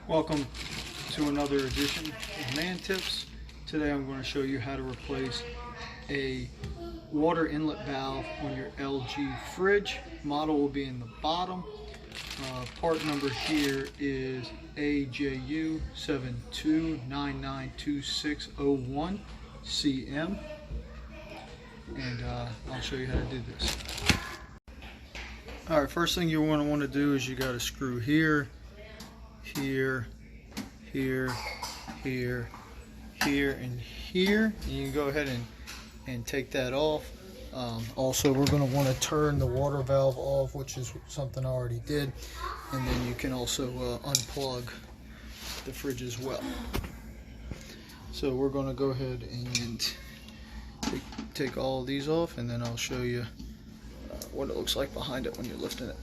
Welcome to another edition of Man Tips. Today I'm going to show you how to replace a water inlet valve on your LG fridge. Model will be in the bottom. Part number here is AJU 72992601CM, and I'll show you how to do this. Alright, first thing you're going to want to do is you got to screw here, here, here, here, here, and here. And you can go ahead and take that off. Also, we're going to want to turn the water valve off, which is something I already did. And then you can also unplug the fridge as well. So we're going to go ahead and take all of these off, and then I'll show you what it looks like behind it when you're lifting it.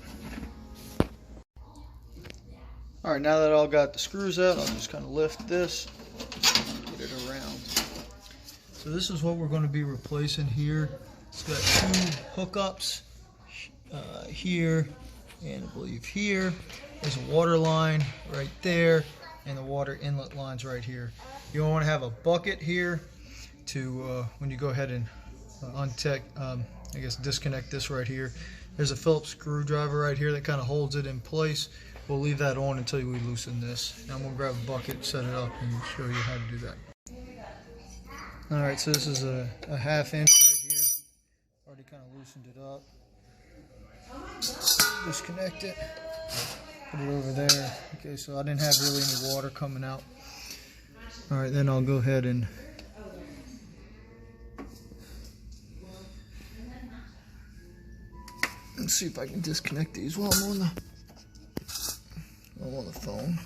Alright, now that I got the screws out, I'll just kind of lift this, get it around. So this is what we're going to be replacing here. It's got two hookups here, and I believe here. There's a water line right there, and the water inlet line's right here. You want to have a bucket here to, when you go ahead and disconnect this right here. There's a Phillips screwdriver right here that kind of holds it in place. We'll leave that on until we loosen this. Now I'm going to grab a bucket, set it up, and show you how to do that. Alright, so this is a ½ inch right here. Already kind of loosened it up. Disconnect it. Put it over there. Okay, so I didn't have really any water coming out. Alright, then I'll go ahead and let's see if I can disconnect these while I'm on the phone.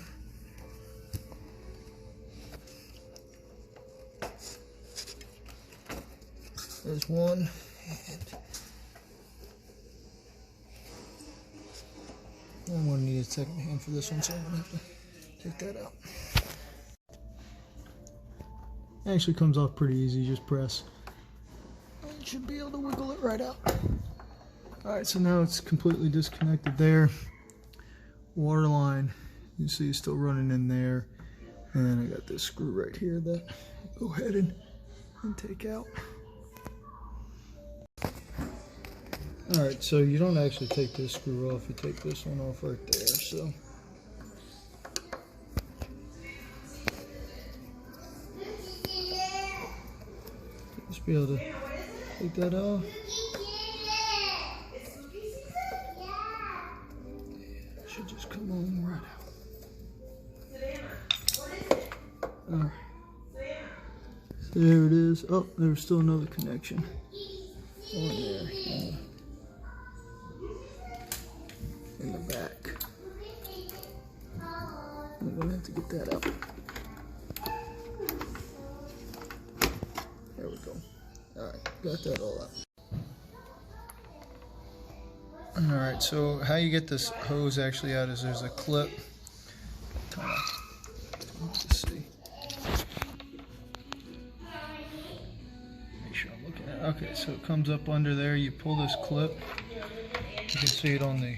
There's one, and I'm going to need a second hand for this one, so I'm going to have to take that out. It actually comes off pretty easy, just press. You should be able to wiggle it right out. Alright, so now it's completely disconnected there. Water line, you see it's still running in there. And then I got this screw right here that I'll go ahead and take out. Alright, so you don't actually take this screw off, you take this one off right there. So just be able to take that off. Should just come on right out. Alright. So there it is. Oh, there's still another connection on there. In the back. I'm gonna have to get that out. There we go. Alright, got that all out. Alright, so how you get this hose actually out is there's a clip. Let's see. Make sure I'm looking at it. Okay, so it comes up under there. You pull this clip. You can see it on the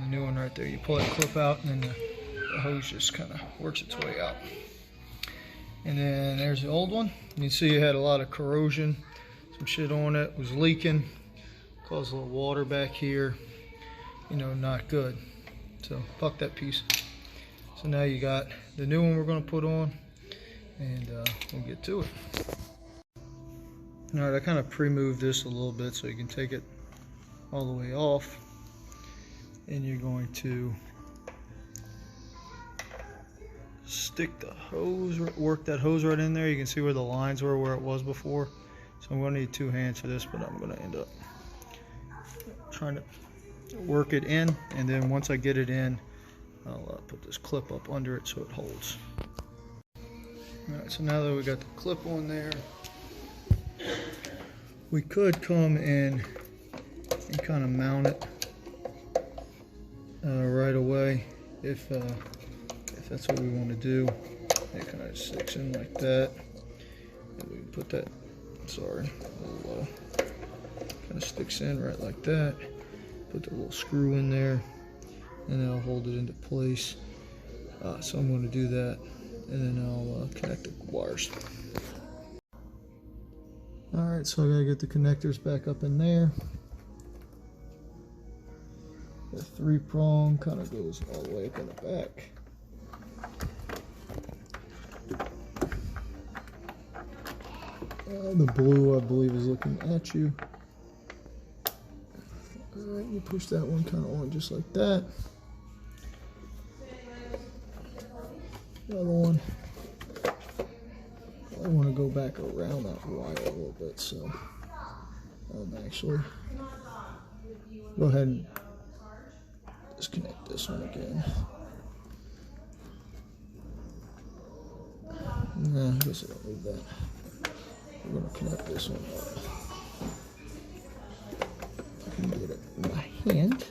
new one right there. You pull that clip out, and then the hose just kind of works its way out. And then there's the old one. You can see it had a lot of corrosion, some shit on it, was leaking. Caused a little water back here, you know, not good. So fuck that piece. So now you got the new one we're going to put on, and we'll get to it. Alright, I kind of pre-moved this a little bit so you can take it all the way off, and you're going to stick the hose, work that hose right in there. You can see where the lines were, where it was before. So I'm going to need two hands for this, but I'm going to end up trying to work it in, and then once I get it in, I'll put this clip up under it so it holds. Alright, so now that we got the clip on there, we could come in and kind of mount it right away if that's what we want to do. It kind of sticks in like that, and we can put that, sorry, a little low. Kind of sticks in right like that. Put the little screw in there, and that'll hold it into place. So I'm going to do that, and then I'll connect the wires. Alright, so I got to get the connectors back up in there. The 3-prong kind of goes all the way up in the back. The blue, I believe, is looking at you. Alright, you push that one kind of on just like that. The other one, I want to go back around that wire a little bit, so actually go ahead and disconnect this one again. No, I guess I don't need that. We're going to connect this one up. I can get it in my hand.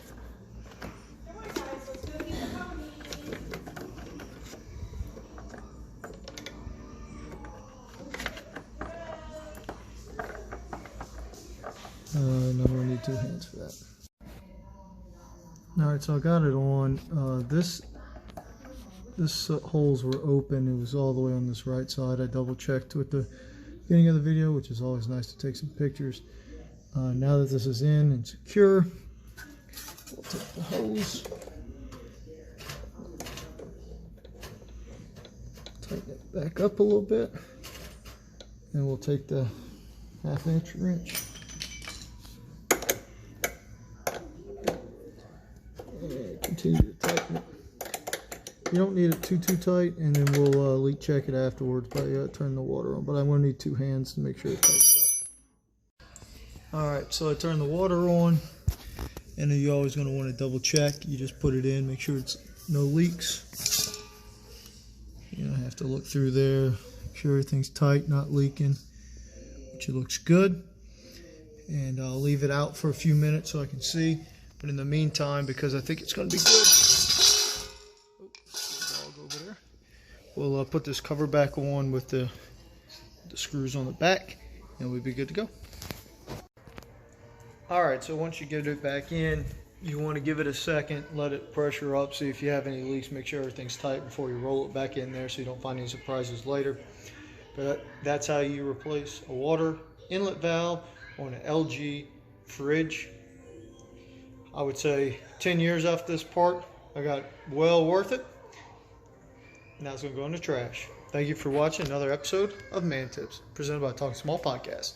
No, I need 2 hands for that. Alright, so I got it on. This holes were open. It was all the way on this right side. I double checked with the beginning of the video, which is always nice to take some pictures. Now that this is in and secure, we'll take the hose, tighten it back up a little bit, and we'll take the 1/2-inch wrench and continue to tighten it. You don't need it too tight, and then we'll leak check it afterwards by turning the water on. But I'm going to need 2 hands to make sure it tightens up. Alright, so I turned the water on, and then you're always going to want to double check. You just put it in, make sure it's no leaks. You don't have to look through there, make sure everything's tight, not leaking, which it looks good. And I'll leave it out for a few minutes so I can see. But in the meantime, because I think it's going to be good, we'll put this cover back on with the screws on the back, and we'll be good to go. Alright, so once you get it back in, you want to give it a second, let it pressure up, see if you have any leaks, make sure everything's tight before you roll it back in there so you don't find any surprises later. But that's how you replace a water inlet valve on an LG fridge. I would say 10 years after this part, I got well worth it. Now it's going to go in the trash. Thank you for watching another episode of Man Tips, presented by Talking Small Podcast.